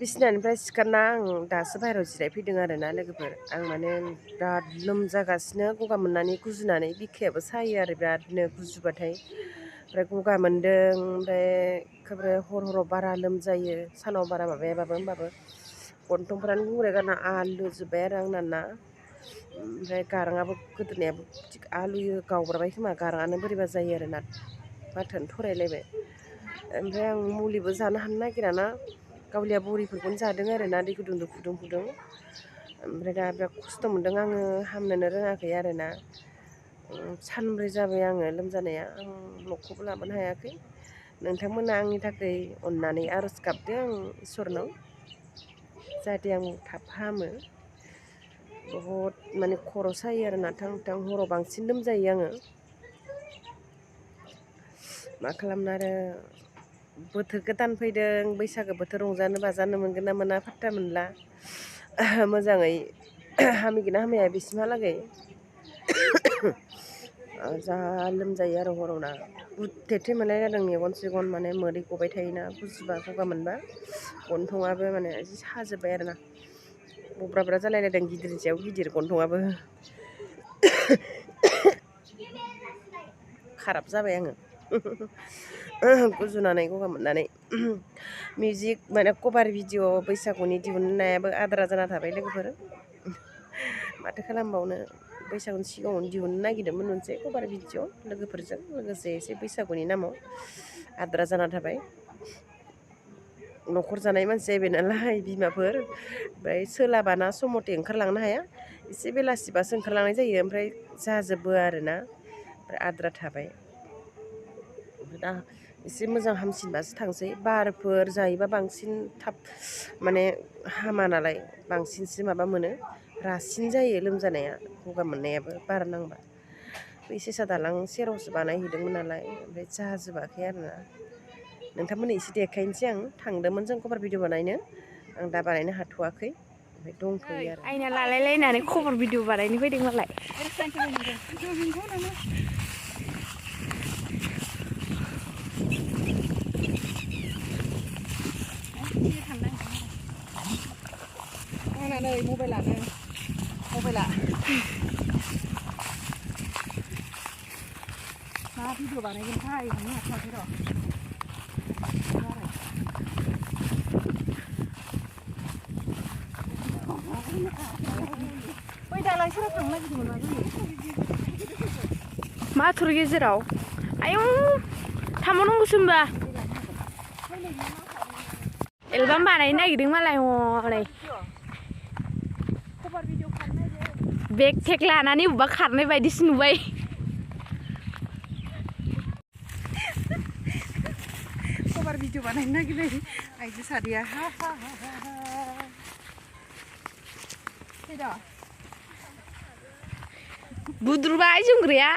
बिसिनानिफ्राय सिखारना आं दासो बाहेरायाव जिरायफैदों आरोना लोगोफोर आं माने बिराद लोमजागासिनो गगा मोननानै गुजुनानै बिखायाबो सायो आरो बिरादनो गुजुबाथाय ओमफ्राय गगा मोनदों ओमफ्राय एखेबारे हराव बारा लोमजायो सानाव बारा माबायाबाबो होमबाबो गन्थंफ्रानो गुंग्राय गारना आलुजोब्बाय आरो आंना ना ओमफ्राय गाराङाबो गोदोनायाबो आलुयो गावब्राबाय खोमा गाराङानो बोरैबा जायो आरो ना माथोआनो थरायलायबाय ओमफ्राय आं मुलिबो जानो हानो नागिरा ना गावलिया बरिफोरखौनो जादों आरो ना दै गुदुंजों फुदुं ओमफ्राय दा बिराद खस्थ' मोनदों आङो हामनोनो रोङाखै आरो ना सानब्रै जाबाय आङो लोमजानाया आं न'खौबो लाबोनो हायाखै नोंथांमोना आंनि थाखाय अननानै आर'ज गाबदों आं इसोरनाव जाहाथे आं थाब हामो बहुद माने खर' सायो आरो ना थां हराव बांसिन लोमजायो आङो मा खालामनो आरो बोथोर गोदान फैदों बैसागो बोथोर रंजानो बाजानो मोनगोन ना मोना फात्ता मोनला मोजाङै हामगोन ना हामाया बिसिमहालागै जा लोमजायो आरो हराव ना बुथेथे मोनलाय जादों मेगन सिगन माने मोदै गबाय थायोना गुजुबा गगा मोनबा गन्थङाबो माने एसे साजोब्बाय आरो ना बब्रा जालायलायदों गिदिरनि सायाव गिदिर गन्थङाबो खाराब जाबाय आङो गुजुनानै गगा मोननानै मिउजिक माने कभार भिडिअ बैसागुनि दिहुननायाबो आद्रा जाना थाबाय लोगोफोर माथो खालामबावनो बैसागुनि सिगाङावनो दिहुननो नागिरदोंमोन मोनसे कभार भिडिअ लोगोफोरजों लोगोसे एसे बैसागुनि नामाव आद्रा जाना थाबाय न'खर जानाय मानसि जाहैबाय नालाय बिमाफोर ओमफ्राय सोलाबाना सम मथे ओंखारलांनो हाया एसे बेलासिबासो ओंखारलांनाय जायो ओमफ्राय जाजोबो आरोना ओमफ्राय आद्रा थाबाय दा एसे मोजां हामसिनबासो थांसै बारफोर जायोबा बांसिन थाब माने हामा नालाय बांसिनसो माबा मोनो रासिन जायो लोमजानाया गगा मोननायाबो बार नांबा बै सेसा दालां सेरावसो बानायहैदोंमोन नालाय ओमफ्राय जाजोबाखै आरोना नोंथांमोननो एसे देखायनोसै आं थांदोंमोन जों कभार भिडिअ बानायनो आं दा बानायनो हाथ'वाखै ओमफ्राय दंथ'यो आरो आयना लालायलायनानै कभार भिडिअ बानायनो फैदों मालाय आंना नै मबाइला मा भिडिअ बानायगोनथाय थांनो हाथ'वाखै र' बै दालां सेराव थांनो नागिरदोंमोन मा जायो माथुर गेजेराव आयौ थांबावनांगौसो होनबा एलबाम बानायनो नागिरदों मालाय हनै बेग थेग लानानै बबेबा खारनाय बायदिसो नुबाय कभार भिडिअ बानायनो नागिरनाय आइजो सारिया बुद्रुबाय जोमग्राया